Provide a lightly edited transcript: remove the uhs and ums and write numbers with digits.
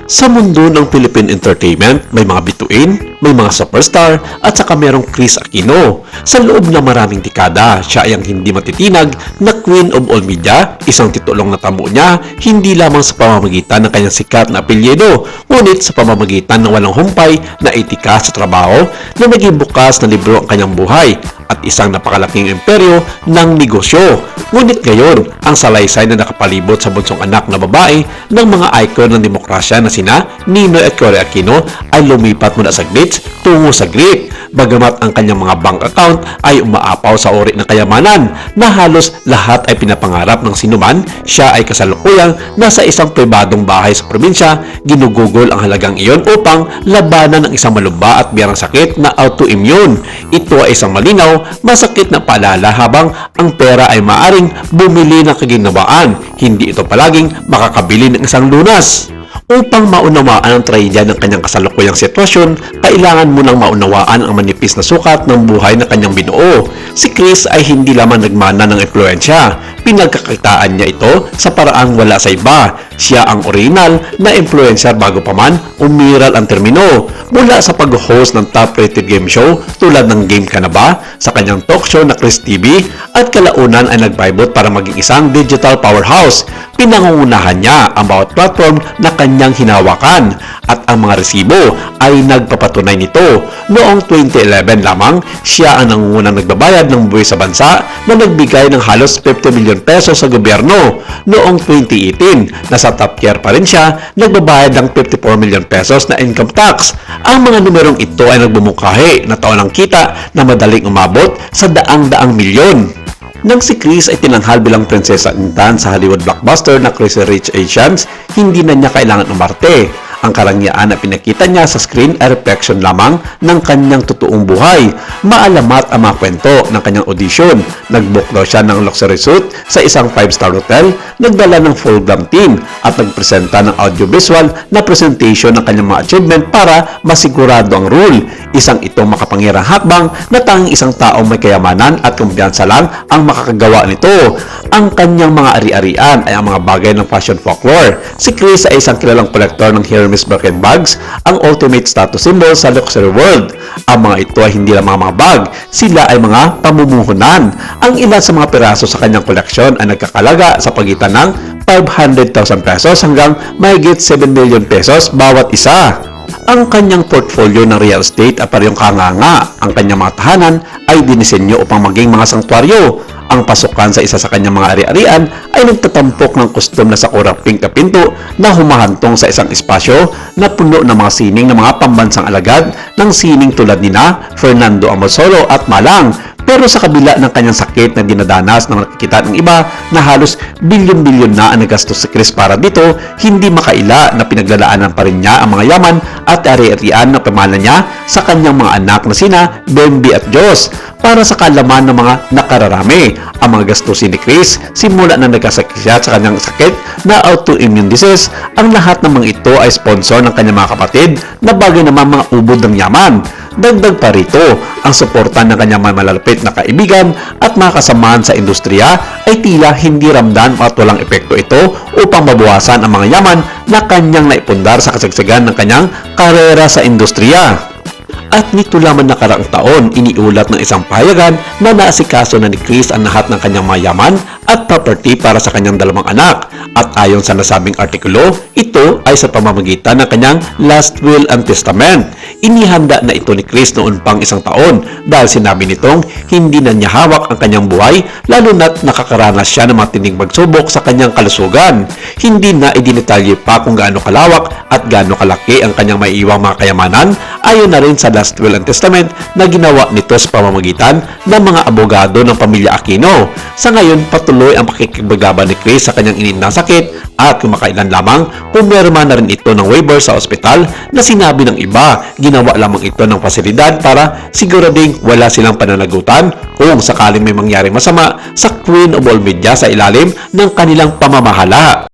Sa mundo ng Philippine entertainment, may mga bituin, may mga superstar, at saka merong Kris Aquino. Sa loob ng maraming dekada, siya ay ang hindi matitinag na Queen of All Media, isang titulong natamo niya hindi lamang sa pamamagitan ng kanyang sikat na apelyido, ngunit sa pamamagitan ng walang humpay na etika sa trabaho na naging bukas na libro ang kanyang buhay at isang napakalaking imperyo ng negosyo. Ngunit ngayon, ang salaysay na nakapalibot sa bunsong anak na babae ng mga icon ng demokrasya na sina Ninoy at Cory Aquino ay lumipat muna sa glitz tungo sa grip. Bagamat ang kanyang mga bank account ay umaapaw sa uri ng kayamanan na halos lahat ay pinapangarap ng sinuman, siya ay kasalukuyang nasa isang pribadong bahay sa probinsya, ginugugol ang halagang iyon upang labanan ng isang malubha at biyarang sakit na autoimmune. Ito ay isang malinaw, masakit na paalala habang ang pera ay maaring bumili ng kaginawaan, hindi ito palaging makakabili ng isang lunas. Upang maunawaan ang trahedya ng kanyang kasalukuyang sitwasyon, kailangan mo nang maunawaan ang manipis na sukat ng buhay na kanyang binuo. Si Kris ay hindi lamang nagmana ng impluensya, pinagkakakitaan niya ito sa paraang wala sa iba. Siya ang original na influencer bago pa man umiral ang termino. Mula sa pag-host ng top-rated game show tulad ng Game Ka Na Ba, sa kanyang talk show na Kris TV, at kalaunan ay nagpaibot para maging isang digital powerhouse. Pinangungunahan niya ang bawat platform na kanyang hinawakan at ang mga resibo ay nagpapatunay nito. Noong 2011 lamang, siya ang nangungunang nagbabayad ng buwis sa bansa na nagbigay ng halos 50 milyon pesos sa gobyerno. Noong 2018, nasa top tier pa rin siya, nagbabayad ng 54 milyon pesos na income tax. Ang mga numerong ito ay nagbumukahi na taon ng kita na madaling umabot sa daang-daang milyon. Nang si Kris ay tinanghal bilang prinsesa intan sa Hollywood blockbuster na Crazy Rich Asians, hindi na niya kailangan umarte. Ang karangyaan na pinakita niya sa screen ay reflection lamang ng kanyang totoong buhay. Maalamat ang mga kwento ng kanyang audition. Nag-book daw siya ng luxury suite sa isang 5-star hotel, nagdala ng full glam team at nagpresenta ng audiovisual na presentation ng kanyang mga achievement para masigurado ang role. Isang itong makapangirang hakbang na tanging isang taong may kayamanan at kumpiyansa lang ang makakagawa nito. Ang kanyang mga ari-arian ay ang mga bagay ng fashion folklore. Si Kris ay isang kilalang kolektor ng Hermes Birkin bags, ang ultimate status symbol sa luxury world. Ang mga ito ay hindi lang mga bag, sila ay mga pamumuhunan. Ang ilan sa mga piraso sa kanyang koleksyon ay nagkakalaga sa pagitan ng 500,000 pesos hanggang mahigit 7 million pesos bawat isa. Ang kanyang portfolio ng real estate ay parehong kanganga. Ang kanyang mga tahanan ay dinisenyo upang maging mga sanktuaryo. Ang pasukan sa isa sa kanyang mga ari-arian ay nagtatampok ng kustom na sakurang pink na pinto na humahantong sa isang espasyo na puno ng mga sining ng mga pambansang alagad ng sining tulad nina Fernando Amorsolo at Malang. Pero sa kabila ng kanyang sakit na dinadanas ng nakikita ng iba na halos bilyon-bilyon na ang nagastos si Kris para dito, hindi makaila na pinaglalaanan pa rin niya ang mga yaman at ari-arian na pamana niya sa kanyang mga anak na sina Bembi at Diyos. Para sa kalaman ng mga nakararami, ang mga gastusin ni Kris simula na nagkasakit siya sa kanyang sakit na autoimmune disease, ang lahat ng mga ito ay sponsor ng kanyang mga kapatid na bagay naman mga ubod ng yaman. Dagdag pa rito, ang suporta ng kanyang mga malalapit na kaibigan at mga kasamahan sa industriya ay tila hindi ramdam at walang epekto ito upang mabawasan ang mga yaman na kanyang naipundar sa kasagsagan ng kanyang karera sa industriya. At nito lamang nakaraang taon, iniulat ng isang pahayagan na naasikaso na ni Kris ang lahat ng kanyang mayaman at property para sa kanyang dalawang anak. At ayon sa nasabing artikulo, ito ay sa pamamagitan ng kanyang last will and testament. Inihanda na ito ni Kris noon pang isang taon dahil sinabi nitong hindi na niya hawak ang kanyang buhay lalo na't nakakaranas siya ng matinding pagsubok sa kanyang kalusugan. Hindi na idinetalye pa kung gaano kalawak at gaano kalaki ang kanyang maiiwang mga kayamanan ayon na rin sa last will and testament na ginawa nito sa pamamagitan ng mga abogado ng pamilya Aquino. Sa ngayon, patuloy ang pakikibagaban ni Kris sa kanyang ininang sakit at kumakailan lamang pumirma na rin ito ng waiver sa ospital na sinabi ng iba, ginawa lamang ito ng pasilidad para sigurading wala silang pananagutan kung sakaling may mangyaring masama sa Queen of All Media sa ilalim ng kanilang pamamahala.